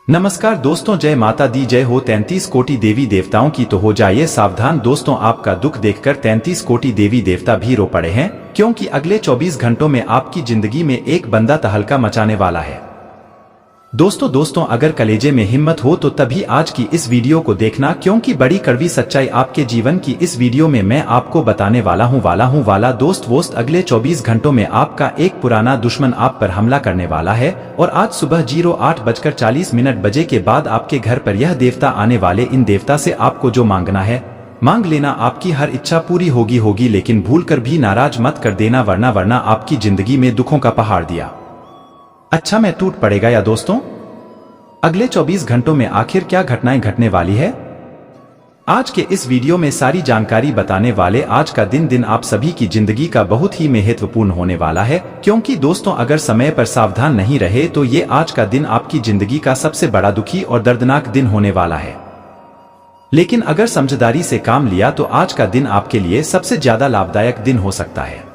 नमस्कार दोस्तों, जय माता दी जय हो। 33 कोटि देवी देवताओं की तो हो जाइए सावधान दोस्तों, आपका दुख देखकर 33 कोटि देवी देवता भी रो पड़े हैं, क्योंकि अगले 24 घंटों में आपकी जिंदगी में एक बंदा तहलका मचाने वाला है। दोस्तों अगर कलेजे में हिम्मत हो तो तभी आज की इस वीडियो को देखना, क्योंकि बड़ी कड़वी सच्चाई आपके जीवन की इस वीडियो में मैं आपको बताने वाला हूँ। दोस्त अगले 24 घंटों में आपका एक पुराना दुश्मन आप पर हमला करने वाला है और आज सुबह 08:40 बजे के बाद आपके घर पर यह देवता आने वाले। इन देवता से आपको जो मांगना है मांग लेना, आपकी हर इच्छा पूरी होगी, लेकिन भूलकर भी नाराज मत कर देना, वरना आपकी जिंदगी में दुखों का पहाड़ दिया अच्छा मैं टूट पड़ेगा। या दोस्तों, अगले 24 घंटों में आखिर क्या घटनाएं घटने वाली है, आज के इस वीडियो में सारी जानकारी बताने वाले। आज का दिन आप सभी की जिंदगी का बहुत ही महत्वपूर्ण होने वाला है, क्योंकि दोस्तों अगर समय पर सावधान नहीं रहे तो ये आज का दिन आपकी जिंदगी का सबसे बड़ा दुखी और दर्दनाक दिन होने वाला है। लेकिन अगर समझदारी से काम लिया तो आज का दिन आपके लिए सबसे ज्यादा लाभदायक दिन हो सकता है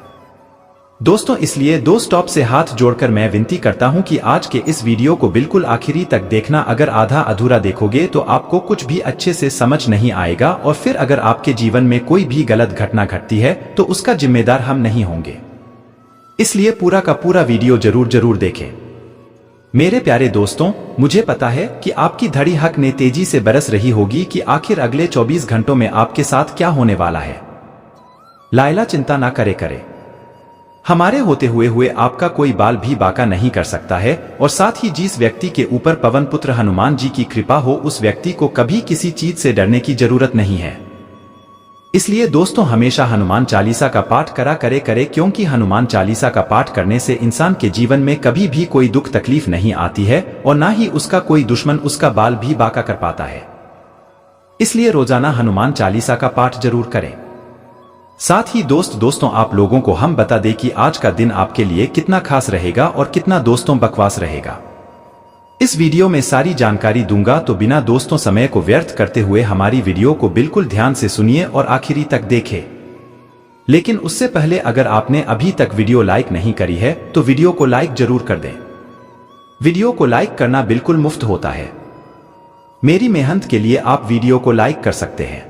दोस्तों। इसलिए दो स्टॉप से हाथ जोड़कर मैं विनती करता हूं कि आज के इस वीडियो को बिल्कुल आखिरी तक देखना। अगर आधा अधूरा देखोगे तो आपको कुछ भी अच्छे से समझ नहीं आएगा, और फिर अगर आपके जीवन में कोई भी गलत घटना घटती है तो उसका जिम्मेदार हम नहीं होंगे। इसलिए पूरा का पूरा वीडियो जरूर देखें मेरे प्यारे दोस्तों। मुझे पता है कि आपकी धड़ी हक ने तेजी से बरस रही होगी कि आखिर अगले 24 घंटों में आपके साथ क्या होने वाला है। लायला चिंता ना करे, हमारे होते हुए आपका कोई बाल भी बाका नहीं कर सकता है, और साथ ही जिस व्यक्ति के ऊपर पवन पुत्र हनुमान जी की कृपा हो उस व्यक्ति को कभी किसी चीज से डरने की जरूरत नहीं है। इसलिए दोस्तों हमेशा हनुमान चालीसा का पाठ करे, क्योंकि हनुमान चालीसा का पाठ करने से इंसान के जीवन में कभी भी कोई दुख तकलीफ नहीं आती है, और ना ही उसका कोई दुश्मन उसका बाल भी बाका कर पाता है। इसलिए रोजाना हनुमान चालीसा का पाठ जरूर करें। साथ ही दोस्तों आप लोगों को हम बता दें कि आज का दिन आपके लिए कितना खास रहेगा और कितना दोस्तों बकवास रहेगा। इस वीडियो में सारी जानकारी दूंगा, तो बिना दोस्तों समय को व्यर्थ करते हुए हमारी वीडियो को बिल्कुल ध्यान से सुनिए और आखिरी तक देखें। लेकिन उससे पहले अगर आपने अभी तक वीडियो लाइक नहीं करी है तो वीडियो को लाइक जरूर कर दें। वीडियो को लाइक करना बिल्कुल मुफ्त होता है। मेरी मेहनत के लिए आप वीडियो को लाइक कर सकते हैं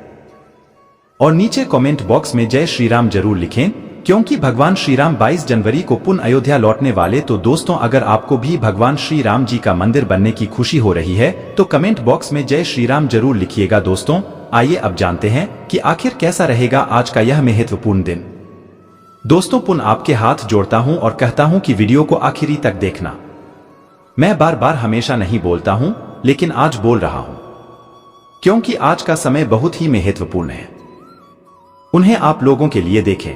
और नीचे कमेंट बॉक्स में जय श्री राम जरूर लिखें, क्योंकि भगवान श्री राम 22 जनवरी को पुनः अयोध्या लौटने वाले। तो दोस्तों अगर आपको भी भगवान श्री राम जी का मंदिर बनने की खुशी हो रही है तो कमेंट बॉक्स में जय श्री राम जरूर लिखिएगा। दोस्तों आइए अब जानते हैं कि आखिर कैसा रहेगा आज का यह महत्वपूर्ण दिन। दोस्तों पुनः आपके हाथ जोड़ता हूं और कहता हूं कि वीडियो को आखिरी तक देखना। मैं बार हमेशा नहीं बोलता हूं, लेकिन आज बोल रहा हूं, क्योंकि आज का समय बहुत ही महत्वपूर्ण है। उन्हें आप लोगों के लिए देखें।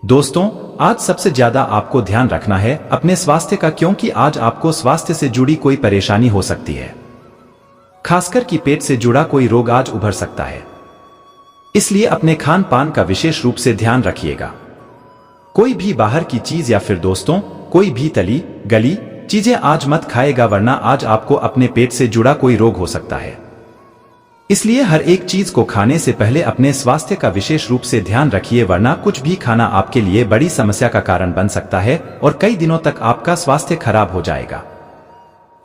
दोस्तों आज सबसे ज्यादा आपको ध्यान रखना है अपने स्वास्थ्य का, क्योंकि आज आपको स्वास्थ्य से जुड़ी कोई परेशानी हो सकती है, खासकर कि पेट से जुड़ा कोई रोग आज उभर सकता है। इसलिए अपने खान पान का विशेष रूप से ध्यान रखिएगा। कोई भी बाहर की चीज या फिर दोस्तों कोई भी तली गली चीजें आज मत खाएगा, वरना आज आपको अपने पेट से जुड़ा कोई रोग हो सकता है। इसलिए हर एक चीज को खाने से पहले अपने स्वास्थ्य का विशेष रूप से ध्यान रखिए, वरना कुछ भी खाना आपके लिए बड़ी समस्या का कारण बन सकता है और कई दिनों तक आपका स्वास्थ्य खराब हो जाएगा।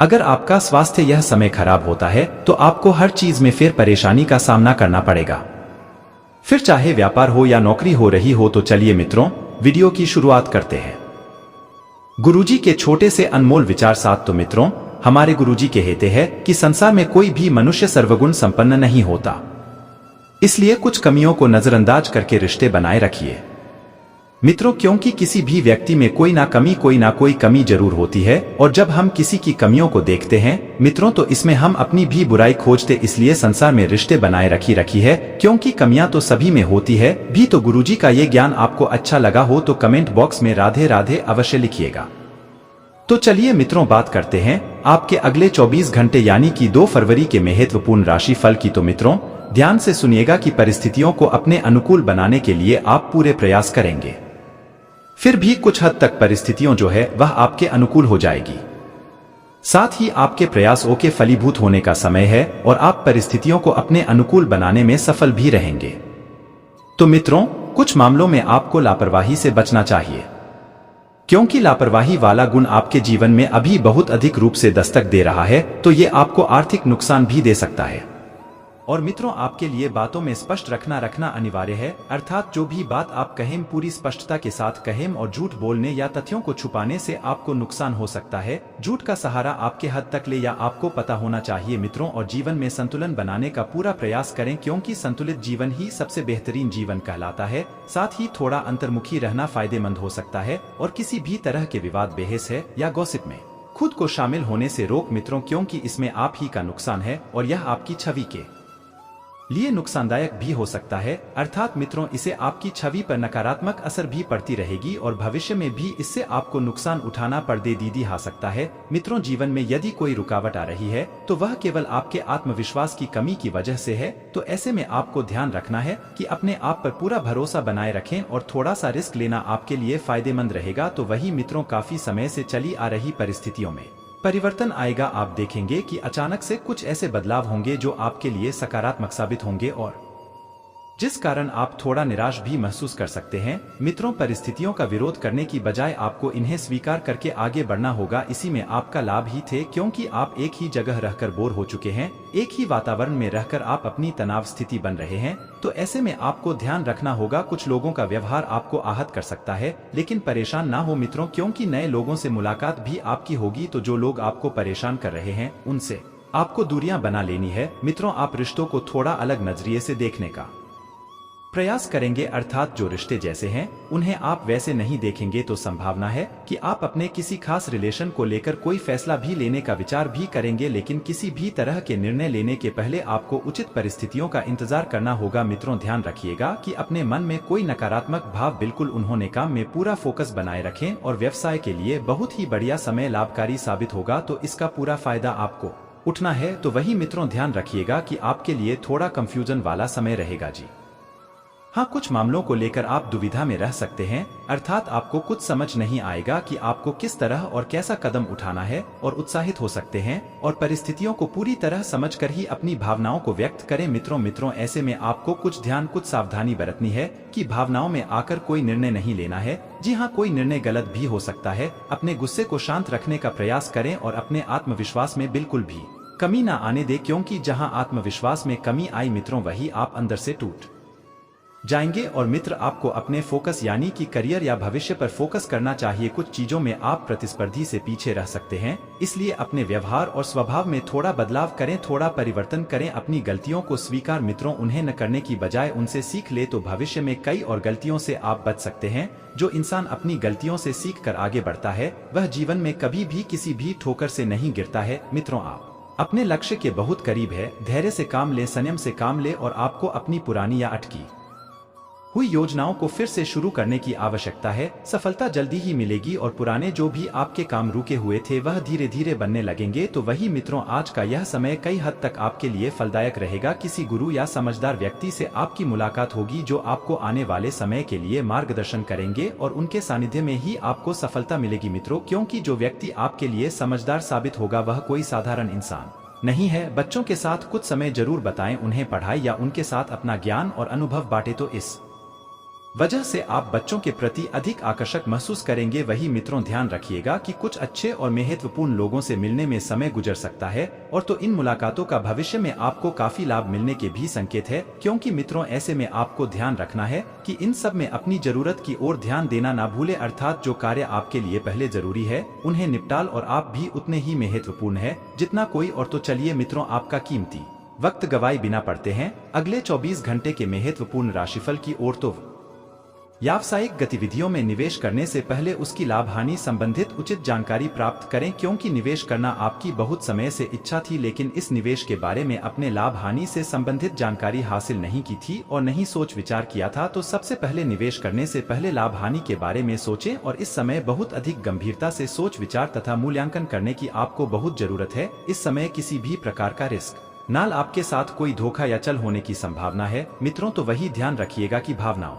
अगर आपका स्वास्थ्य यह समय खराब होता है तो आपको हर चीज में फिर परेशानी का सामना करना पड़ेगा, फिर चाहे व्यापार हो या नौकरी हो रही हो। तो चलिए मित्रों वीडियो की शुरुआत करते हैं। गुरुजी के छोटे से अनमोल विचार साथ। तो मित्रों हमारे गुरुजी कहते हैं कि संसार में कोई भी मनुष्य सर्वगुण संपन्न नहीं होता, इसलिए कुछ कमियों को नजरअंदाज करके रिश्ते बनाए रखिए मित्रों, क्योंकि किसी भी व्यक्ति में कोई ना कोई कमी जरूर होती है, और जब हम किसी की कमियों को देखते हैं मित्रों तो इसमें हम अपनी भी बुराई खोजते। इसलिए संसार में रिश्ते बनाए रखी है, क्योंकि कमियां तो सभी में होती है भी। तो गुरुजी का ये ज्ञान आपको अच्छा लगा हो तो कमेंट बॉक्स में राधे राधे अवश्य लिखिएगा। तो चलिए मित्रों बात करते हैं आपके अगले 24 घंटे यानी कि 2 फरवरी के महत्वपूर्ण राशि फल की। तो मित्रों ध्यान से सुनिएगा कि परिस्थितियों को अपने अनुकूल बनाने के लिए आप पूरे प्रयास करेंगे, फिर भी कुछ हद तक परिस्थितियों जो है वह आपके अनुकूल हो जाएगी। साथ ही आपके प्रयासों के फलीभूत होने का समय है और आप परिस्थितियों को अपने अनुकूल बनाने में सफल भी रहेंगे। तो मित्रों कुछ मामलों में आपको लापरवाही से बचना चाहिए, क्योंकि लापरवाही वाला गुण आपके जीवन में अभी बहुत अधिक रूप से दस्तक दे रहा है, तो ये आपको आर्थिक नुकसान भी दे सकता है। और मित्रों, आपके लिए बातों में स्पष्ट रखना अनिवार्य है, अर्थात जो भी बात आप कहें पूरी स्पष्टता के साथ कहें, और झूठ बोलने या तथ्यों को छुपाने से आपको नुकसान हो सकता है। झूठ का सहारा आपके हद तक ले या आपको पता होना चाहिए मित्रों, और जीवन में संतुलन बनाने का पूरा प्रयास करें, क्योंकि संतुलित जीवन ही सबसे बेहतरीन जीवन कहलाता है। साथ ही थोड़ा अंतर्मुखी रहना फायदेमंद हो सकता है, और किसी भी तरह के विवाद, बहस है या गॉसिप में खुद को शामिल होने से रोक मित्रों, क्योंकि इसमें आप ही का नुकसान है और यह आपकी छवि के लिए नुकसानदायक भी हो सकता है। अर्थात मित्रों, इसे आपकी छवि पर नकारात्मक असर भी पड़ती रहेगी और भविष्य में भी इससे आपको नुकसान उठाना पड़ दीदी आ सकता है। मित्रों, जीवन में यदि कोई रुकावट आ रही है तो वह केवल आपके आत्मविश्वास की कमी की वजह से है। तो ऐसे में आपको ध्यान रखना है कि अपने आप पर पूरा भरोसा बनाए रखें और थोड़ा सा रिस्क लेना आपके लिए फायदेमंद रहेगा। तो वही मित्रों, काफी समय से चली आ रही परिस्थितियों में परिवर्तन आएगा। आप देखेंगे कि अचानक से कुछ ऐसे बदलाव होंगे जो आपके लिए सकारात्मक साबित होंगे और जिस कारण आप थोड़ा निराश भी महसूस कर सकते हैं। मित्रों, परिस्थितियों का विरोध करने की बजाय आपको इन्हें स्वीकार करके आगे बढ़ना होगा। इसी में आपका लाभ ही थे, क्योंकि आप एक ही जगह रहकर बोर हो चुके हैं, एक ही वातावरण में रहकर आप अपनी तनाव स्थिति बन रहे हैं। तो ऐसे में आपको ध्यान रखना होगा, कुछ लोगों का व्यवहार आपको आहत कर सकता है, लेकिन परेशान ना हो मित्रों, क्योंकि नए लोगों से मुलाकात भी आपकी होगी। तो जो लोग आपको परेशान कर रहे हैं उनसे आपको दूरियां बना लेनी है। मित्रों, आप रिश्तों को थोड़ा अलग नजरिए से देखने का प्रयास करेंगे, अर्थात जो रिश्ते जैसे हैं उन्हें आप वैसे नहीं देखेंगे। तो संभावना है कि आप अपने किसी खास रिलेशन को लेकर कोई फैसला भी लेने का विचार भी करेंगे, लेकिन किसी भी तरह के निर्णय लेने के पहले आपको उचित परिस्थितियों का इंतजार करना होगा। मित्रों, ध्यान रखिएगा कि अपने मन में कोई नकारात्मक भाव बिल्कुल उन्होंने काम में पूरा फोकस बनाए रखें, और व्यवसाय के लिए बहुत ही बढ़िया समय लाभकारी साबित होगा। तो इसका पूरा फायदा आपको उठना है। तो वही मित्रों, ध्यान रखिएगा कि आपके लिए थोड़ा कंफ्यूजन वाला समय रहेगा जी। हाँ, कुछ मामलों को लेकर आप दुविधा में रह सकते हैं, अर्थात आपको कुछ समझ नहीं आएगा कि आपको किस तरह और कैसा कदम उठाना है, और उत्साहित हो सकते हैं और परिस्थितियों को पूरी तरह समझकर ही अपनी भावनाओं को व्यक्त करें। मित्रों, ऐसे में आपको कुछ ध्यान, कुछ सावधानी बरतनी है कि भावनाओं में आकर कोई निर्णय नहीं लेना है। जी हाँ, कोई निर्णय गलत भी हो सकता है। अपने गुस्से को शांत रखने का प्रयास करें और अपने आत्मविश्वास में बिल्कुल भी कमी न आने दे, क्योंकि जहाँ आत्मविश्वास में कमी आई मित्रों, वही आप अंदर से टूट जाएंगे। और मित्र, आपको अपने फोकस यानी कि करियर या भविष्य पर फोकस करना चाहिए। कुछ चीजों में आप प्रतिस्पर्धी से पीछे रह सकते हैं, इसलिए अपने व्यवहार और स्वभाव में थोड़ा बदलाव करें, थोड़ा परिवर्तन करें। अपनी गलतियों को स्वीकार मित्रों, उन्हें न करने की बजाय उनसे सीख ले, तो भविष्य में कई और गलतियों से आप बच सकते हैं। जो इंसान अपनी गलतियों से सीख कर आगे बढ़ता है वह जीवन में कभी भी किसी भी ठोकर से नहीं गिरता है। मित्रों, आप अपने लक्ष्य के बहुत करीब है। धैर्य से काम ले, संयम से काम ले, और आपको अपनी पुरानी या अटकी हुई योजनाओं को फिर से शुरू करने की आवश्यकता है। सफलता जल्दी ही मिलेगी और पुराने जो भी आपके काम रुके हुए थे वह धीरे धीरे बनने लगेंगे। तो वही मित्रों, आज का यह समय कई हद तक आपके लिए फलदायक रहेगा। किसी गुरु या समझदार व्यक्ति से आपकी मुलाकात होगी जो आपको आने वाले समय के लिए मार्गदर्शन करेंगे, और उनके सानिध्य में ही आपको सफलता मिलेगी मित्रों, क्योंकि जो व्यक्ति आपके लिए समझदार साबित होगा वह कोई साधारण इंसान नहीं है। बच्चों के साथ कुछ समय जरूर बताएं, उन्हें पढ़ाई या उनके साथ अपना ज्ञान और अनुभव बांटे, तो इस वजह से आप बच्चों के प्रति अधिक आकर्षक महसूस करेंगे। वही मित्रों, ध्यान रखिएगा कि कुछ अच्छे और महत्वपूर्ण लोगों से मिलने में समय गुजर सकता है, और तो इन मुलाकातों का भविष्य में आपको काफी लाभ मिलने के भी संकेत है। क्योंकि मित्रों, ऐसे में आपको ध्यान रखना है कि इन सब में अपनी जरूरत की ओर ध्यान देना ना भूले, अर्थात जो कार्य आपके लिए पहले जरूरी है उन्हें निपटाल, और आप भी उतने ही महत्वपूर्ण है जितना कोई और। तो चलिए मित्रों, आपका कीमती वक्त गवाए बिना पड़ते हैं अगले 24 घंटे के महत्वपूर्ण राशिफल की ओर। तो व्यावसायिक गतिविधियों में निवेश करने से पहले उसकी लाभ हानि संबंधित उचित जानकारी प्राप्त करें, क्योंकि निवेश करना आपकी बहुत समय से इच्छा थी, लेकिन इस निवेश के बारे में अपने लाभ हानि से संबंधित जानकारी हासिल नहीं की थी और नहीं सोच विचार किया था। तो सबसे पहले निवेश करने से पहले लाभ हानि के बारे में सोचें, और इस समय बहुत अधिक गंभीरता से सोच विचार तथा मूल्यांकन करने की आपको बहुत जरूरत है। इस समय किसी भी प्रकार का रिस्क नाल आपके साथ कोई धोखा या चल होने की संभावना है मित्रों। तो वही ध्यान रखिएगा कि भावनाओं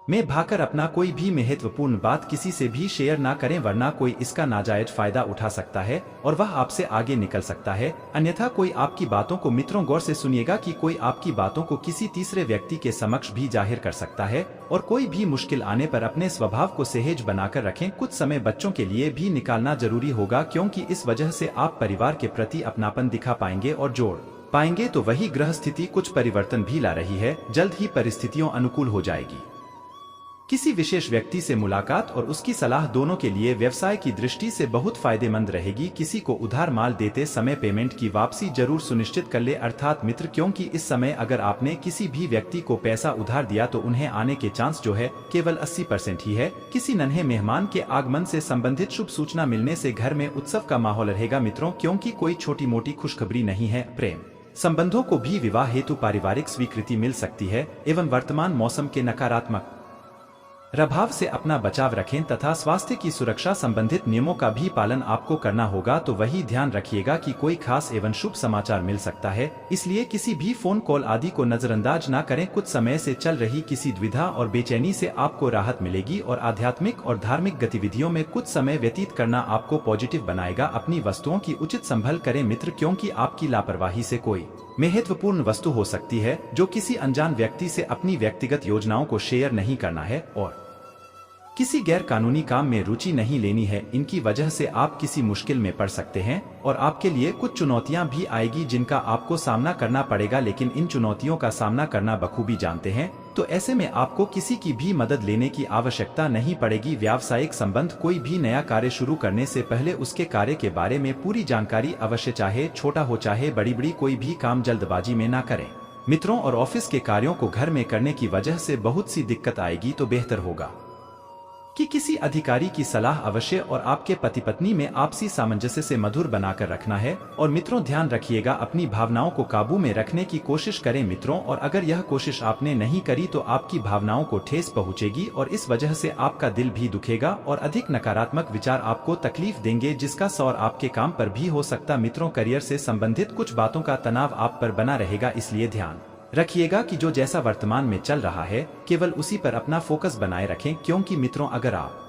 में भाकर अपना कोई भी महत्वपूर्ण बात किसी से भी शेयर ना करें, वरना कोई इसका नाजायज फायदा उठा सकता है और वह आपसे आगे निकल सकता है। अन्यथा कोई आपकी बातों को, मित्रों गौर से सुनिएगा कि कोई आपकी बातों को किसी तीसरे व्यक्ति के समक्ष भी जाहिर कर सकता है और कोई भी मुश्किल आने पर अपने स्वभाव को सहज बनाकर रखें। कुछ समय बच्चों के लिए भी निकालना जरूरी होगा, क्योंकि इस वजह से आप परिवार के प्रति अपनापन दिखा पाएंगे और जोड़ पाएंगे। तो वही ग्रह स्थिति कुछ परिवर्तन भी ला रही है, जल्द ही परिस्थितियों अनुकूल हो जाएगी। किसी विशेष व्यक्ति से मुलाकात और उसकी सलाह दोनों के लिए व्यवसाय की दृष्टि से बहुत फायदेमंद रहेगी। किसी को उधार माल देते समय पेमेंट की वापसी जरूर सुनिश्चित कर ले, अर्थात मित्र, क्योंकि इस समय अगर आपने किसी भी व्यक्ति को पैसा उधार दिया तो उन्हें आने के चांस जो है केवल 80% ही है। किसी नन्हे मेहमान के आगमन से संबंधित शुभ सूचना मिलने से घर में उत्सव का माहौल रहेगा मित्रों, क्योंकि कोई छोटी मोटी खुशखबरी नहीं है। प्रेम संबंधों को भी विवाह हेतु पारिवारिक स्वीकृति मिल सकती है एवं वर्तमान मौसम के नकारात्मक प्रभाव से अपना बचाव रखें तथा स्वास्थ्य की सुरक्षा संबंधित नियमों का भी पालन आपको करना होगा। तो वही ध्यान रखिएगा कि कोई खास एवं शुभ समाचार मिल सकता है, इसलिए किसी भी फोन कॉल आदि को नजरअंदाज ना करें। कुछ समय से चल रही किसी द्विधा और बेचैनी से आपको राहत मिलेगी और आध्यात्मिक और धार्मिक गतिविधियों में कुछ समय व्यतीत करना आपको पॉजिटिव बनाएगा। अपनी वस्तुओं की उचित संभल करें मित्र, क्योंकि आपकी लापरवाही से कोई महत्वपूर्ण वस्तु हो सकती है जो किसी अनजान व्यक्ति से अपनी व्यक्तिगत योजनाओं को शेयर नहीं करना है और किसी गैर कानूनी काम में रुचि नहीं लेनी है। इनकी वजह से आप किसी मुश्किल में पड़ सकते हैं और आपके लिए कुछ चुनौतियां भी आएगी जिनका आपको सामना करना पड़ेगा, लेकिन इन चुनौतियों का सामना करना बखूबी जानते हैं। तो ऐसे में आपको किसी की भी मदद लेने की आवश्यकता नहीं पड़ेगी। व्यावसायिक संबंध, कोई भी नया कार्य शुरू करने से पहले उसके कार्य के बारे में पूरी जानकारी अवश्य, चाहे छोटा हो चाहे बड़ी, कोई भी काम जल्दबाजी में ना करें मित्रों। और ऑफिस के कार्यों को घर में करने की वजह से बहुत सी दिक्कत आएगी, तो बेहतर होगा कि किसी अधिकारी की सलाह अवश्य और आपके पति पत्नी में आपसी सामंजस्य से मधुर बनाकर रखना है। और मित्रों ध्यान रखिएगा, अपनी भावनाओं को काबू में रखने की कोशिश करें मित्रों, और अगर यह कोशिश आपने नहीं करी तो आपकी भावनाओं को ठेस पहुंचेगी और इस वजह से आपका दिल भी दुखेगा और अधिक नकारात्मक विचार आपको तकलीफ देंगे, जिसका असर आपके काम पर भी हो सकता। मित्रों करियर से संबंधित कुछ बातों का तनाव आप पर बना रहेगा, इसलिए ध्यान रखिएगा कि जो जैसा वर्तमान में चल रहा है केवल उसी पर अपना फोकस बनाए रखें, क्योंकि मित्रों अगर आप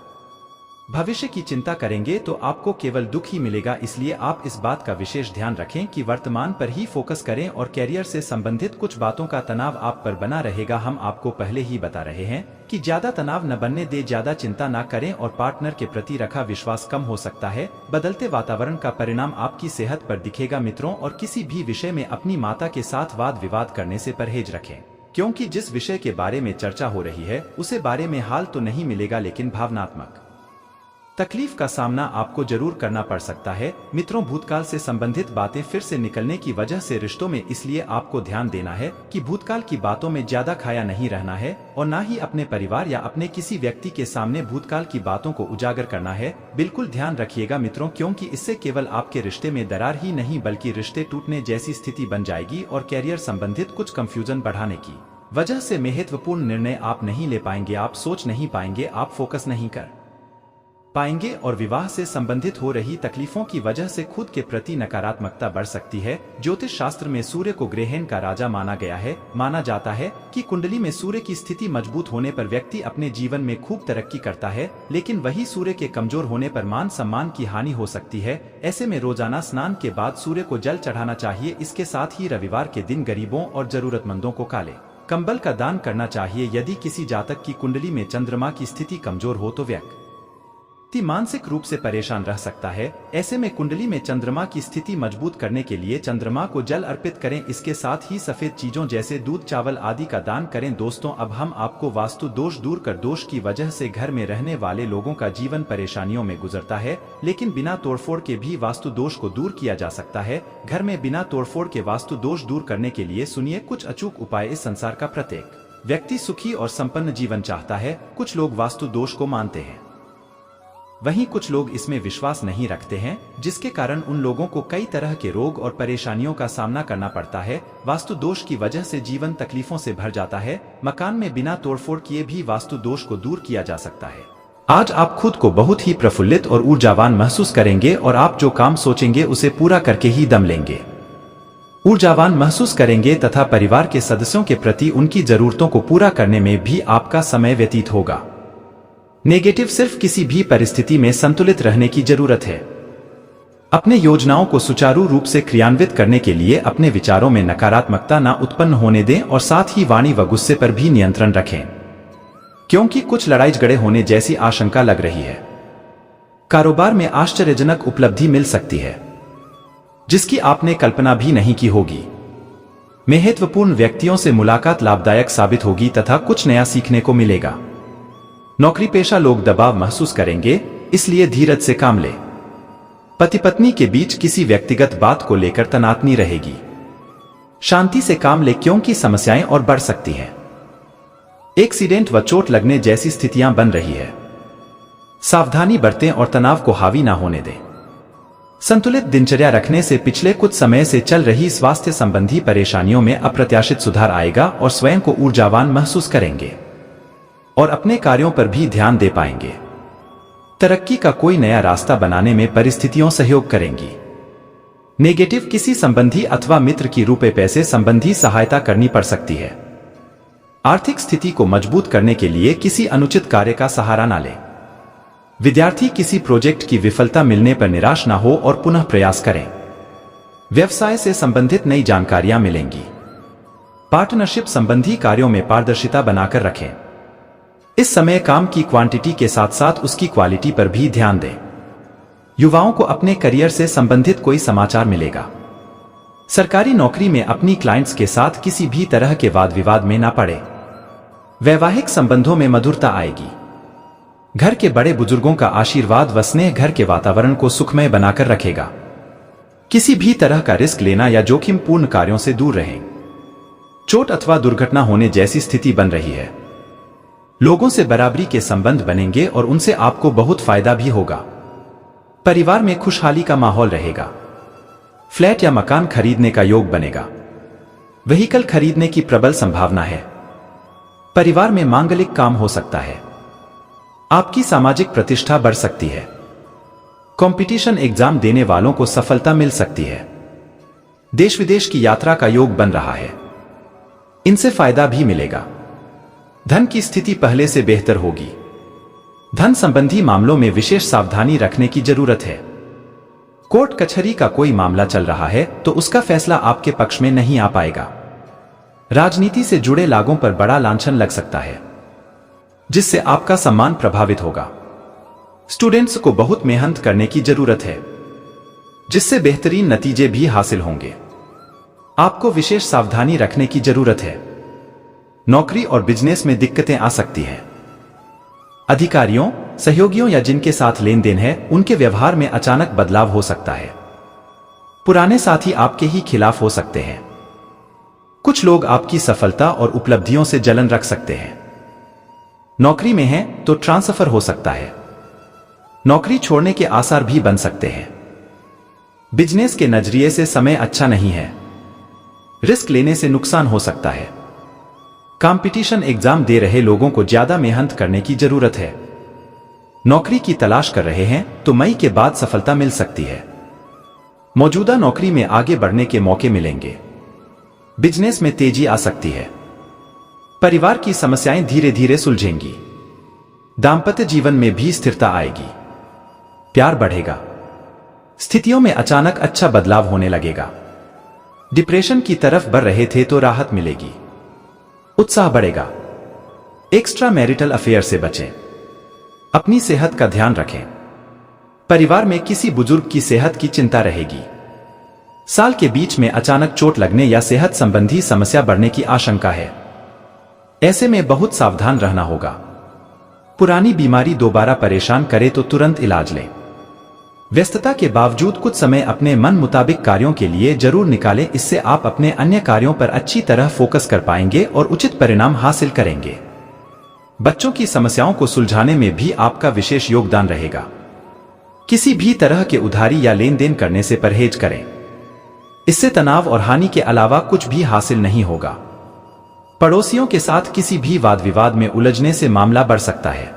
भविष्य की चिंता करेंगे तो आपको केवल दुख ही मिलेगा। इसलिए आप इस बात का विशेष ध्यान रखें कि वर्तमान पर ही फोकस करें और कैरियर से संबंधित कुछ बातों का तनाव आप पर बना रहेगा। हम आपको पहले ही बता रहे हैं कि ज्यादा तनाव न बनने दे, ज्यादा चिंता ना करें और पार्टनर के प्रति रखा विश्वास कम हो सकता है। बदलते वातावरण का परिणाम आपकी सेहत पर दिखेगा मित्रों, और किसी भी विषय में अपनी माता के साथ वाद विवाद करने से परहेज रखें, क्योंकि जिस विषय के बारे में चर्चा हो रही है उसे बारे में हाल तो नहीं मिलेगा, लेकिन भावनात्मक तकलीफ का सामना आपको जरूर करना पड़ सकता है मित्रों। भूतकाल से संबंधित बातें फिर से निकलने की वजह से रिश्तों में, इसलिए आपको ध्यान देना है कि भूतकाल की बातों में ज्यादा खाया नहीं रहना है और ना ही अपने परिवार या अपने किसी व्यक्ति के सामने भूतकाल की बातों को उजागर करना है। बिल्कुल ध्यान रखिएगा मित्रों, क्योंकि इससे केवल आपके रिश्ते में दरार ही नहीं बल्कि रिश्ते टूटने जैसी स्थिति बन जाएगी और कैरियर संबंधित कुछ कंफ्यूजन बढ़ाने की वजह से महत्वपूर्ण निर्णय आप नहीं ले पाएंगे, आप सोच नहीं पाएंगे, आप फोकस नहीं कर पाएंगे और विवाह से संबंधित हो रही तकलीफों की वजह से खुद के प्रति नकारात्मकता बढ़ सकती है। ज्योतिष शास्त्र में सूर्य को ग्रहण का राजा माना गया है। माना जाता है कि कुंडली में सूर्य की स्थिति मजबूत होने पर व्यक्ति अपने जीवन में खूब तरक्की करता है, लेकिन वही सूर्य के कमजोर होने पर मान सम्मान की हानि हो सकती है। ऐसे में रोजाना स्नान के बाद सूर्य को जल चढ़ाना चाहिए। इसके साथ ही रविवार के दिन गरीबों और जरूरतमंदों को काले कंबल का दान करना चाहिए। यदि किसी जातक की कुंडली में चंद्रमा की स्थिति कमजोर हो तो व्यक्ति मानसिक रूप से परेशान रह सकता है। ऐसे में कुंडली में चंद्रमा की स्थिति मजबूत करने के लिए चंद्रमा को जल अर्पित करें। इसके साथ ही सफेद चीजों जैसे दूध, चावल आदि का दान करें। दोस्तों अब हम आपको वास्तु दोष दूर कर, दोष की वजह से घर में रहने वाले लोगों का जीवन परेशानियों में गुजरता है, लेकिन बिना तोड़फोड़ के भी वास्तु दोष को दूर किया जा सकता है। घर में बिना तोड़फोड़ के वास्तु दोष दूर करने के लिए सुनिए कुछ अचूक उपाय। इस संसार का प्रत्येक व्यक्ति सुखी और संपन्न जीवन चाहता है। कुछ लोग वास्तु दोष को मानते हैं, वहीं कुछ लोग इसमें विश्वास नहीं रखते हैं, जिसके कारण उन लोगों को कई तरह के रोग और परेशानियों का सामना करना पड़ता है। वास्तु दोष की वजह से जीवन तकलीफों से भर जाता है। मकान में बिना तोड़फोड़ किए भी वास्तु दोष को दूर किया जा सकता है। आज आप खुद को बहुत ही प्रफुल्लित और ऊर्जावान महसूस करेंगे और आप जो काम सोचेंगे उसे पूरा करके ही दम लेंगे। ऊर्जावान महसूस करेंगे तथा परिवार के सदस्यों के प्रति उनकी जरूरतों को पूरा करने में भी आपका समय व्यतीत होगा। नेगेटिव सिर्फ किसी भी परिस्थिति में संतुलित रहने की जरूरत है। अपने योजनाओं को सुचारू रूप से क्रियान्वित करने के लिए अपने विचारों में नकारात्मकता न उत्पन्न होने दें और साथ ही वाणी व गुस्से पर भी नियंत्रण रखें, क्योंकि कुछ लड़ाई झगड़े होने जैसी आशंका लग रही है। कारोबार में आश्चर्यजनक उपलब्धि मिल सकती है जिसकी आपने कल्पना भी नहीं की होगी। महत्वपूर्ण व्यक्तियों से मुलाकात लाभदायक साबित होगी तथा कुछ नया सीखने को मिलेगा। नौकरी पेशा लोग दबाव महसूस करेंगे, इसलिए धीरज से काम लें। पति पत्नी के बीच किसी व्यक्तिगत बात को लेकर तनातनी रहेगी। शांति से काम लें क्योंकि समस्याएं और बढ़ सकती हैं। एक्सीडेंट व चोट लगने जैसी स्थितियां बन रही है। सावधानी बरतें और तनाव को हावी ना होने दें। संतुलित दिनचर्या रखने से पिछले कुछ समय से चल रही स्वास्थ्य संबंधी परेशानियों में अप्रत्याशित सुधार आएगा और स्वयं को ऊर्जावान महसूस करेंगे और अपने कार्यों पर भी ध्यान दे पाएंगे। तरक्की का कोई नया रास्ता बनाने में परिस्थितियां सहयोग करेंगी। नेगेटिव किसी संबंधी अथवा मित्र की रुपए पैसे संबंधी सहायता करनी पड़ सकती है। आर्थिक स्थिति को मजबूत करने के लिए किसी अनुचित कार्य का सहारा ना लें। विद्यार्थी किसी प्रोजेक्ट की विफलता मिलने पर निराश ना हो और पुनः प्रयास करें। व्यवसाय से संबंधित नई जानकारियां मिलेंगी। पार्टनरशिप संबंधी कार्यों में पारदर्शिता बनाकर रखें। इस समय काम की क्वांटिटी के साथ साथ उसकी क्वालिटी पर भी ध्यान दें। युवाओं को अपने करियर से संबंधित कोई समाचार मिलेगा। सरकारी नौकरी में अपनी क्लाइंट्स के साथ किसी भी तरह के वाद विवाद में ना पड़े। वैवाहिक संबंधों में मधुरता आएगी। घर के बड़े बुजुर्गों का आशीर्वाद व स्नेह घर के वातावरण को सुखमय बनाकर रखेगा। किसी भी तरह का रिस्क लेना या जोखिम पूर्ण कार्यों से दूर रहें। चोट अथवा दुर्घटना होने जैसी स्थिति बन रही है। लोगों से बराबरी के संबंध बनेंगे और उनसे आपको बहुत फायदा भी होगा। परिवार में खुशहाली का माहौल रहेगा। फ्लैट या मकान खरीदने का योग बनेगा। व्हीकल खरीदने की प्रबल संभावना है। परिवार में मांगलिक काम हो सकता है। आपकी सामाजिक प्रतिष्ठा बढ़ सकती है। कंपटीशन एग्जाम देने वालों को सफलता मिल सकती है। देश विदेश की यात्रा का योग बन रहा है। इनसे फायदा भी मिलेगा। धन की स्थिति पहले से बेहतर होगी। धन संबंधी मामलों में विशेष सावधानी रखने की जरूरत है। कोर्ट कचहरी का कोई मामला चल रहा है तो उसका फैसला आपके पक्ष में नहीं आ पाएगा। राजनीति से जुड़े लोगों पर बड़ा लांछन लग सकता है, जिससे आपका सम्मान प्रभावित होगा। स्टूडेंट्स को बहुत मेहनत करने की जरूरत है, जिससे बेहतरीन नतीजे भी हासिल होंगे। आपको विशेष सावधानी रखने की जरूरत है। नौकरी और बिजनेस में दिक्कतें आ सकती हैं। अधिकारियों, सहयोगियों या जिनके साथ लेन देन है उनके व्यवहार में अचानक बदलाव हो सकता है। पुराने साथी आपके ही खिलाफ हो सकते हैं। कुछ लोग आपकी सफलता और उपलब्धियों से जलन रख सकते हैं। नौकरी में हैं तो ट्रांसफर हो सकता है। नौकरी छोड़ने के आसार भी बन सकते हैं। बिजनेस के नजरिए से समय अच्छा नहीं है। रिस्क लेने से नुकसान हो सकता है। कंपटीशन एग्जाम दे रहे लोगों को ज्यादा मेहनत करने की जरूरत है। नौकरी की तलाश कर रहे हैं तो मई के बाद सफलता मिल सकती है। मौजूदा नौकरी में आगे बढ़ने के मौके मिलेंगे। बिजनेस में तेजी आ सकती है। परिवार की समस्याएं धीरे धीरे सुलझेंगी। दांपत्य जीवन में भी स्थिरता आएगी। प्यार बढ़ेगा। स्थितियों में अचानक अच्छा बदलाव होने लगेगा। डिप्रेशन की तरफ बढ़ रहे थे तो राहत मिलेगी। उत्साह बढ़ेगा। एक्स्ट्रा मैरिटल अफेयर से बचें। अपनी सेहत का ध्यान रखें। परिवार में किसी बुजुर्ग की सेहत की चिंता रहेगी। साल के बीच में अचानक चोट लगने या सेहत संबंधी समस्या बढ़ने की आशंका है। ऐसे में बहुत सावधान रहना होगा। पुरानी बीमारी दोबारा परेशान करे तो तुरंत इलाज लें। व्यस्तता के बावजूद कुछ समय अपने मन मुताबिक कार्यों के लिए जरूर निकालें। इससे आप अपने अन्य कार्यों पर अच्छी तरह फोकस कर पाएंगे और उचित परिणाम हासिल करेंगे। बच्चों की समस्याओं को सुलझाने में भी आपका विशेष योगदान रहेगा। किसी भी तरह के उधारी या लेन देन करने से परहेज करें। इससे तनाव और हानि के अलावा कुछ भी हासिल नहीं होगा। पड़ोसियों के साथ किसी भी वाद विवाद में उलझने से मामला बढ़ सकता है,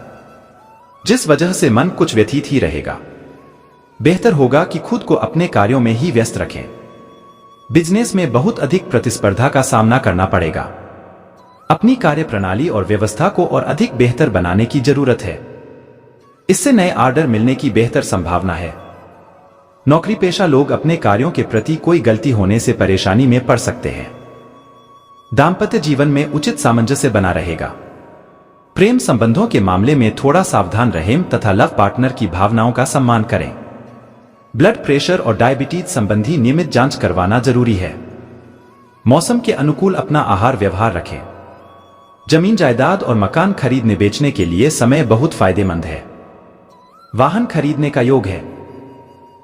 जिस वजह से मन कुछ व्यथित ही रहेगा। बेहतर होगा कि खुद को अपने कार्यों में ही व्यस्त रखें। बिजनेस में बहुत अधिक प्रतिस्पर्धा का सामना करना पड़ेगा। अपनी कार्यप्रणाली और व्यवस्था को और अधिक बेहतर बनाने की जरूरत है। इससे नए ऑर्डर मिलने की बेहतर संभावना है। नौकरी पेशा लोग अपने कार्यों के प्रति कोई गलती होने से परेशानी में पड़ सकते हैं। दाम्पत्य जीवन में उचित सामंजस्य बना रहेगा। प्रेम संबंधों के मामले में थोड़ा सावधान रहें तथा लव पार्टनर की भावनाओं का सम्मान करें। ब्लड प्रेशर और डायबिटीज संबंधी नियमित जांच करवाना जरूरी है। मौसम के अनुकूल अपना आहार व्यवहार रखें। जमीन जायदाद और मकान खरीदने बेचने के लिए समय बहुत फायदेमंद है। वाहन खरीदने का योग है।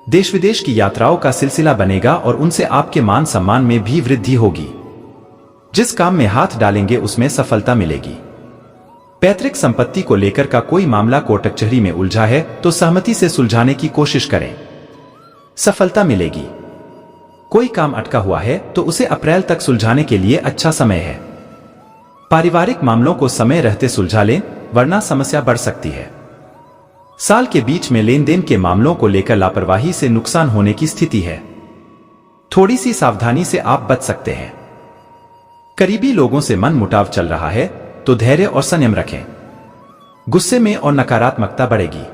देश विदेश की यात्राओं का सिलसिला बनेगा और उनसे आपके मान सम्मान में भी वृद्धि होगी। जिस काम में हाथ डालेंगे उसमें सफलता मिलेगी। पैतृक संपत्ति को लेकर का कोई मामला कोर्ट कचहरी में उलझा है तो सहमति से सुलझाने की कोशिश करें, सफलता मिलेगी। कोई काम अटका हुआ है तो उसे अप्रैल तक सुलझाने के लिए अच्छा समय है। पारिवारिक मामलों को समय रहते सुलझा लें, वरना समस्या बढ़ सकती है। साल के बीच में लेन देन के मामलों को लेकर लापरवाही से नुकसान होने की स्थिति है। थोड़ी सी सावधानी से आप बच सकते हैं। करीबी लोगों से मन मुटाव चल रहा है तो धैर्य और संयम रखें। गुस्से में और नकारात्मकता बढ़ेगी।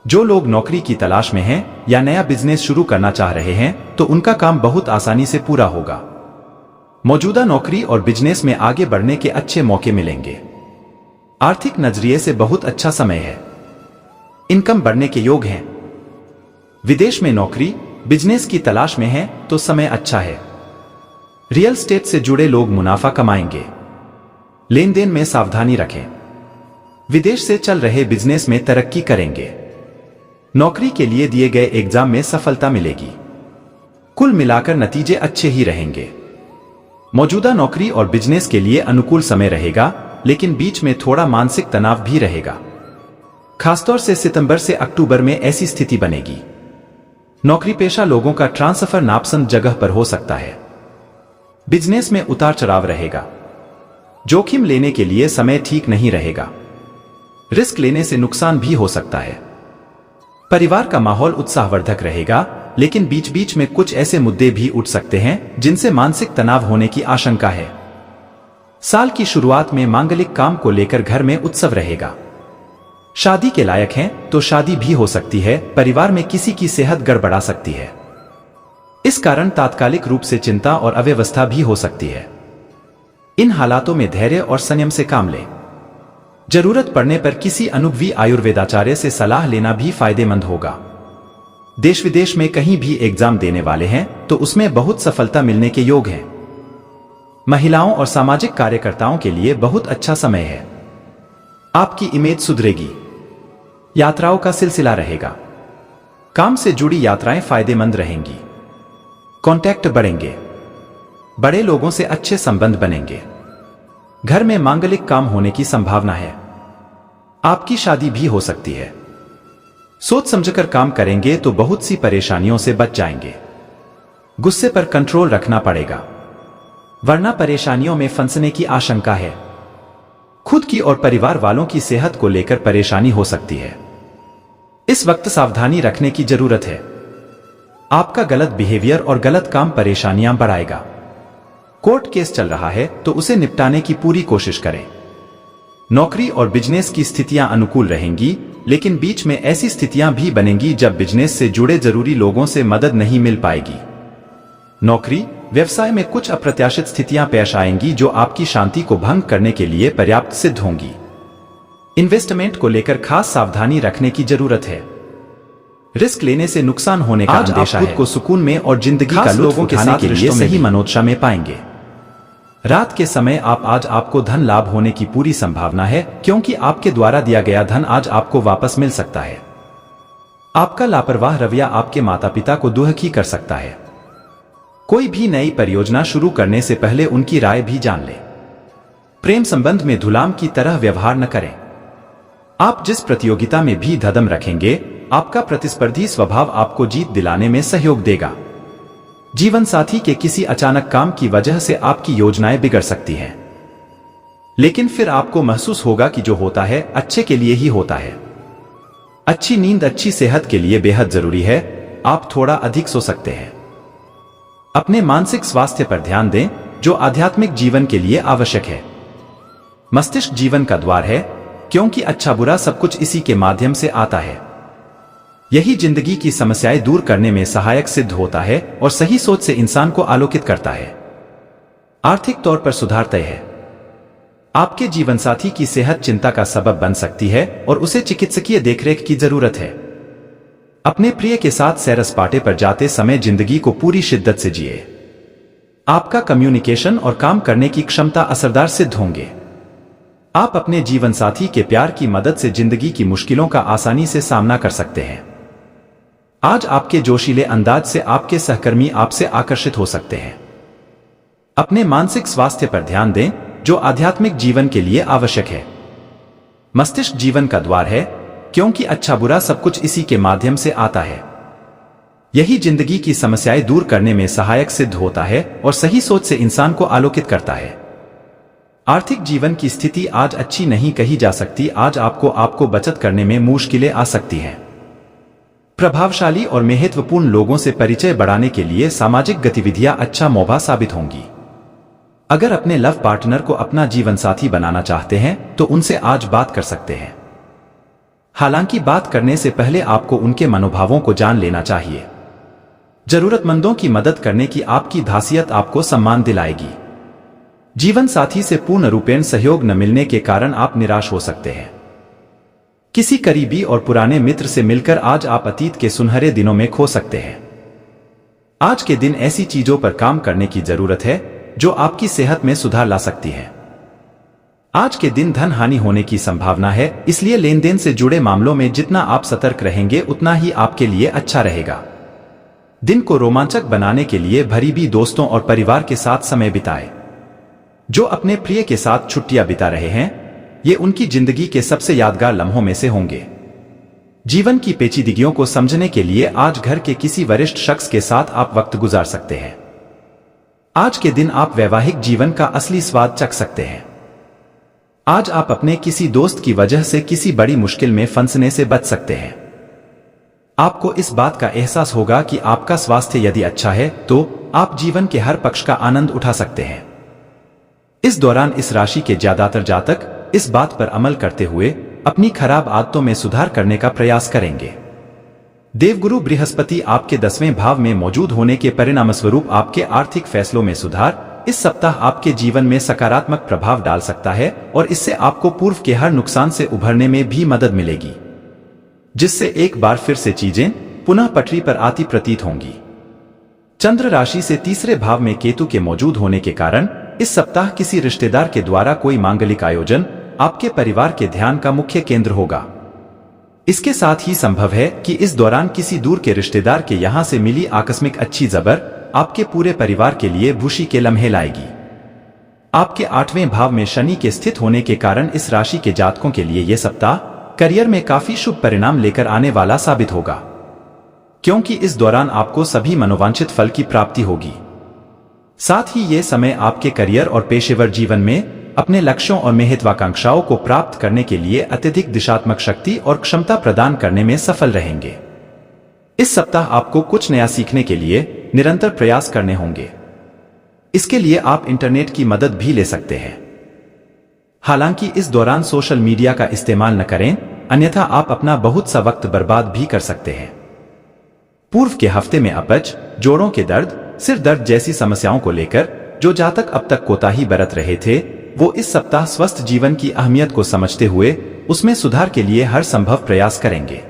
जो लोग नौकरी की तलाश में हैं या नया बिजनेस शुरू करना चाह रहे हैं तो उनका काम बहुत आसानी से पूरा होगा। मौजूदा नौकरी और बिजनेस में आगे बढ़ने के अच्छे मौके मिलेंगे। आर्थिक नजरिए से बहुत अच्छा समय है। इनकम बढ़ने के योग हैं। विदेश में नौकरी बिजनेस की तलाश में हैं तो समय अच्छा है। रियल एस्टेट से जुड़े लोग मुनाफा कमाएंगे। लेन देन में सावधानी रखें। विदेश से चल रहे बिजनेस में तरक्की करेंगे। नौकरी के लिए दिए गए एग्जाम में सफलता मिलेगी। कुल मिलाकर नतीजे अच्छे ही रहेंगे। मौजूदा नौकरी और बिजनेस के लिए अनुकूल समय रहेगा, लेकिन बीच में थोड़ा मानसिक तनाव भी रहेगा। खासतौर से सितंबर से अक्टूबर में ऐसी स्थिति बनेगी। नौकरी पेशा लोगों का ट्रांसफर नापसंद जगह पर हो सकता है। बिजनेस में उतार चढ़ाव रहेगा। जोखिम लेने के लिए समय ठीक नहीं रहेगा। रिस्क लेने से नुकसान भी हो सकता है। परिवार का माहौल उत्साहवर्धक रहेगा, लेकिन बीच बीच में कुछ ऐसे मुद्दे भी उठ सकते हैं जिनसे मानसिक तनाव होने की आशंका है। साल की शुरुआत में मांगलिक काम को लेकर घर में उत्सव रहेगा। शादी के लायक हैं तो शादी भी हो सकती है। परिवार में किसी की सेहत गड़बड़ा सकती है। इस कारण तात्कालिक रूप से चिंता और अव्यवस्था भी हो सकती है। इन हालातों में धैर्य और संयम से काम लें। जरूरत पड़ने पर किसी अनुभवी आयुर्वेदाचार्य से सलाह लेना भी फायदेमंद होगा। देश विदेश में कहीं भी एग्जाम देने वाले हैं तो उसमें बहुत सफलता मिलने के योग हैं। महिलाओं और सामाजिक कार्यकर्ताओं के लिए बहुत अच्छा समय है। आपकी इमेज सुधरेगी। यात्राओं का सिलसिला रहेगा। काम से जुड़ी यात्राएं फायदेमंद रहेंगी। कॉन्टैक्ट बढ़ेंगे। बड़े लोगों से अच्छे संबंध बनेंगे। घर में मांगलिक काम होने की संभावना है। आपकी शादी भी हो सकती है। सोच समझकर काम करेंगे तो बहुत सी परेशानियों से बच जाएंगे। गुस्से पर कंट्रोल रखना पड़ेगा, वरना परेशानियों में फंसने की आशंका है। खुद की और परिवार वालों की सेहत को लेकर परेशानी हो सकती है। इस वक्त सावधानी रखने की जरूरत है। आपका गलत बिहेवियर और गलत काम परेशानियां बढ़ाएगा। कोर्ट केस चल रहा है तो उसे निपटाने की पूरी कोशिश करें। नौकरी और बिजनेस की स्थितियां अनुकूल रहेंगी, लेकिन बीच में ऐसी स्थितियां भी बनेंगी जब बिजनेस से जुड़े जरूरी लोगों से मदद नहीं मिल पाएगी। नौकरी व्यवसाय में कुछ अप्रत्याशित स्थितियां पेश आएंगी जो आपकी शांति को भंग करने के लिए पर्याप्त सिद्ध होंगी। इन्वेस्टमेंट को लेकर खास सावधानी रखने की जरूरत है। रिस्क लेने से नुकसान होने का अंदेशा है। खुद को सुकून में और जिंदगी का लुत्फ उठाने के लिए सही मनोदशा में पाएंगे। रात के समय आज आपको धन लाभ होने की पूरी संभावना है, क्योंकि आपके द्वारा दिया गया धन आज आपको वापस मिल सकता है। आपका लापरवाह रवैया आपके माता पिता को दुखी कर सकता है। कोई भी नई परियोजना शुरू करने से पहले उनकी राय भी जान लें। प्रेम संबंध में धुलाम की तरह व्यवहार न करें। आप जिस प्रतियोगिता में भी दम रखेंगे, आपका प्रतिस्पर्धी स्वभाव आपको जीत दिलाने में सहयोग देगा। जीवन साथी के किसी अचानक काम की वजह से आपकी योजनाएं बिगड़ सकती हैं, लेकिन फिर आपको महसूस होगा कि जो होता है अच्छे के लिए ही होता है। अच्छी नींद अच्छी सेहत के लिए बेहद जरूरी है। आप थोड़ा अधिक सो सकते हैं। अपने मानसिक स्वास्थ्य पर ध्यान दें, जो आध्यात्मिक जीवन के लिए आवश्यक है। मस्तिष्क जीवन का द्वार है, क्योंकि अच्छा बुरा सब कुछ इसी के माध्यम से आता है। यही जिंदगी की समस्याएं दूर करने में सहायक सिद्ध होता है और सही सोच से इंसान को आलोकित करता है। आर्थिक तौर पर सुधार तय है। आपके जीवनसाथी की सेहत चिंता का सबब बन सकती है और उसे चिकित्सकीय देखरेख की जरूरत है। अपने प्रिय के साथ सैर सपाटे पर जाते समय जिंदगी को पूरी शिद्दत से जिए। आपका कम्युनिकेशन और काम करने की क्षमता असरदार सिद्ध होंगे। आप अपने जीवनसाथी के प्यार की मदद से जिंदगी की मुश्किलों का आसानी से सामना कर सकते हैं। आज आपके जोशीले अंदाज से आपके सहकर्मी आपसे आकर्षित हो सकते हैं। अपने मानसिक स्वास्थ्य पर ध्यान दें, जो आध्यात्मिक जीवन के लिए आवश्यक है। मस्तिष्क जीवन का द्वार है, क्योंकि अच्छा बुरा सब कुछ इसी के माध्यम से आता है। यही जिंदगी की समस्याएं दूर करने में सहायक सिद्ध होता है और सही सोच से इंसान को आलोकित करता है। आर्थिक जीवन की स्थिति आज अच्छी नहीं कही जा सकती। आज आपको बचत करने में मुश्किलें आ सकती हैं। प्रभावशाली और महत्वपूर्ण लोगों से परिचय बढ़ाने के लिए सामाजिक गतिविधियां अच्छा मौका साबित होंगी। अगर अपने लव पार्टनर को अपना जीवन साथी बनाना चाहते हैं तो उनसे आज बात कर सकते हैं। हालांकि बात करने से पहले आपको उनके मनोभावों को जान लेना चाहिए। जरूरतमंदों की मदद करने की आपकी धासियत आपको सम्मान दिलाएगी। जीवन साथी से पूर्ण रूपेण सहयोग न मिलने के कारण आप निराश हो सकते हैं। किसी करीबी और पुराने मित्र से मिलकर आज आप अतीत के सुनहरे दिनों में खो सकते हैं। आज के दिन ऐसी चीजों पर काम करने की जरूरत है जो आपकी सेहत में सुधार ला सकती है। आज के दिन धन हानि होने की संभावना है, इसलिए लेन देन से जुड़े मामलों में जितना आप सतर्क रहेंगे उतना ही आपके लिए अच्छा रहेगा। दिन को रोमांचक बनाने के लिए भरीबी दोस्तों और परिवार के साथ समय बिताएं। जो अपने प्रिय के साथ छुट्टियां बिता रहे हैं, ये उनकी जिंदगी के सबसे यादगार लम्हों में से होंगे। जीवन की पेचीदगियों को समझने के लिए आज घर के किसी वरिष्ठ शख्स के साथ आप वक्त गुजार सकते हैं। आज के दिन आप वैवाहिक जीवन का असली स्वाद चख सकते हैं। आज आप अपने किसी दोस्त की वजह से किसी बड़ी मुश्किल में फंसने से बच सकते हैं। आपको इस बात का एहसास होगा कि आपका स्वास्थ्य यदि अच्छा है तो आप जीवन के हर पक्ष का आनंद उठा सकते हैं। इस दौरान इस राशि के ज्यादातर जातक इस बात पर अमल करते हुए अपनी खराब आदतों में सुधार करने का प्रयास करेंगे। देवगुरु बृहस्पति आपके 10वें भाव में मौजूद होने के परिणामस्वरूप आपके आर्थिक फैसलों में सुधार इस सप्ताह आपके जीवन में सकारात्मक प्रभाव डाल सकता है और इससे आपको पूर्व के हर नुकसान से उभरने में भी मदद मिलेगी, जिससे एक बार फिर से चीजें पुनः पटरी पर आती प्रतीत होंगी। चंद्र राशि से 3रे भाव में केतु के मौजूद होने के कारण इस सप्ताह किसी रिश्तेदार के द्वारा कोई मांगलिक आयोजन आपके परिवार के ध्यान का मुख्य केंद्र होगा। इसके साथ ही संभव है कि इस दौरान किसी दूर के रिश्तेदार के यहां से मिली आकस्मिक अच्छी खबर आपके पूरे परिवार के लिए खुशी के लम्हे लाएगी। आपके 8वें भाव में शनि के स्थित होने के कारण इस राशि के जातकों के लिए यह सप्ताह करियर में काफी शुभ परिणाम लेकर आने वाला साबित होगा, क्योंकि इस दौरान आपको सभी मनोवांछित फल की प्राप्ति होगी। साथ ही ये समय आपके करियर और पेशेवर जीवन में अपने लक्ष्यों और महत्वाकांक्षाओं को प्राप्त करने के लिए अत्यधिक दिशात्मक शक्ति और क्षमता प्रदान करने में सफल रहेंगे। इस सप्ताह आपको कुछ नया सीखने के लिए निरंतर प्रयास करने होंगे। इसके लिए आप इंटरनेट की मदद भी ले सकते हैं। हालांकि इस दौरान सोशल मीडिया का इस्तेमाल न करें, अन्यथा आप अपना बहुत सा वक्त बर्बाद भी कर सकते हैं। पूर्व के हफ्ते में अपच, जोड़ों के दर्द, सिर दर्द जैसी समस्याओं को लेकर जो जातक अब तक कोताही बरत रहे थे, वो इस सप्ताह स्वस्थ जीवन की अहमियत को समझते हुए उसमें सुधार के लिए हर संभव प्रयास करेंगे।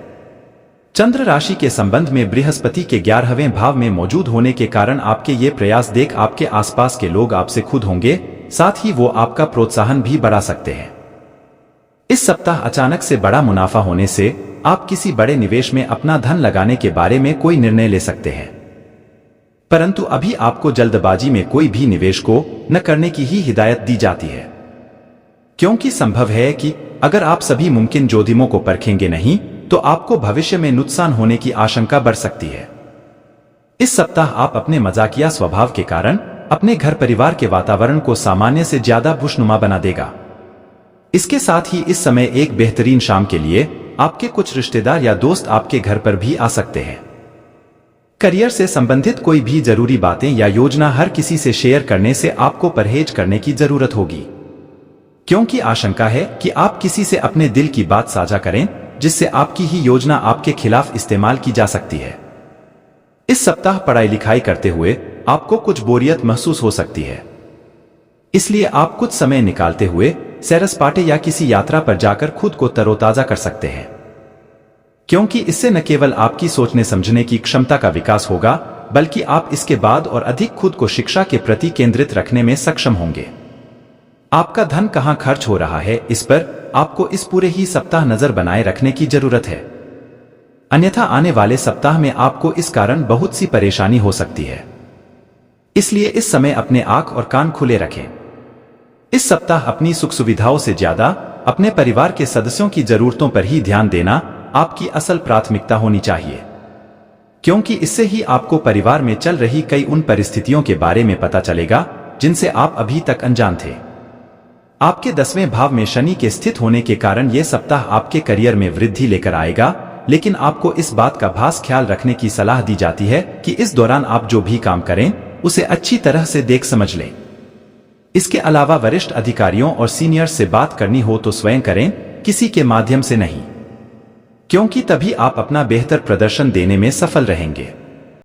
चंद्र राशि के संबंध में बृहस्पति के 11वें भाव में मौजूद होने के कारण आपके ये प्रयास देख आपके आसपास के लोग आपसे खुश होंगे, साथ ही वो आपका प्रोत्साहन भी बढ़ा सकते हैं। इस सप्ताह अचानक से बड़ा मुनाफा होने से आप किसी बड़े निवेश में अपना धन लगाने के बारे में कोई निर्णय ले सकते हैं, परंतु अभी आपको जल्दबाजी में कोई भी निवेश को न करने की ही हिदायत दी जाती है, क्योंकि संभव है कि अगर आप सभी मुमकिन जोखिमों को परखेंगे नहीं तो आपको भविष्य में नुकसान होने की आशंका बढ़ सकती है। इस सप्ताह आप अपने मजाकिया स्वभाव के कारण अपने घर परिवार के वातावरण को सामान्य से ज्यादा खुशनुमा बना देगा। इसके साथ ही इस समय एक बेहतरीन शाम के लिए आपके कुछ रिश्तेदार या दोस्त आपके घर पर भी आ सकते हैं। करियर से संबंधित कोई भी जरूरी बातें या योजना हर किसी से शेयर करने से आपको परहेज करने की जरूरत होगी, क्योंकि आशंका है कि आप किसी से अपने दिल की बात साझा करें जिससे आपकी ही योजना आपके खिलाफ इस्तेमाल की जा सकती है। इस सप्ताह पढ़ाई लिखाई करते हुए आपको कुछ बोरियत महसूस हो सकती है, इसलिए आप कुछ समय निकालते हुए सैर सपाटे या किसी यात्रा पर जाकर खुद को तरोताजा कर सकते हैं, क्योंकि इससे न केवल आपकी सोचने समझने की क्षमता का विकास होगा बल्कि आप इसके बाद और अधिक खुद को शिक्षा के प्रति केंद्रित रखने में सक्षम होंगे। आपका धन कहां खर्च हो रहा है, इस पर आपको इस पूरे ही सप्ताह नजर बनाए रखने की जरूरत है, अन्यथा आने वाले सप्ताह में आपको इस कारण बहुत सी परेशानी हो सकती है। इसलिए इस समय अपने आंख और कान खुले रखें। इस सप्ताह अपनी सुख सुविधाओं से ज्यादा अपने परिवार के सदस्यों की जरूरतों पर ही ध्यान देना आपकी असल प्राथमिकता होनी चाहिए, क्योंकि इससे ही आपको परिवार में चल रही कई उन परिस्थितियों के बारे में पता चलेगा जिनसे आप अभी तक अनजान थे। आपके 10वें भाव में शनि के स्थित होने के कारण यह सप्ताह आपके करियर में वृद्धि लेकर आएगा, लेकिन आपको इस बात का खास ख्याल रखने की सलाह दी जाती है कि इस दौरान आप जो भी काम करें उसे अच्छी तरह से देख समझ लें। इसके अलावा वरिष्ठ अधिकारियों और सीनियर्स से बात करनी हो तो स्वयं करें, किसी के माध्यम से नहीं, क्योंकि तभी आप अपना बेहतर प्रदर्शन देने में सफल रहेंगे।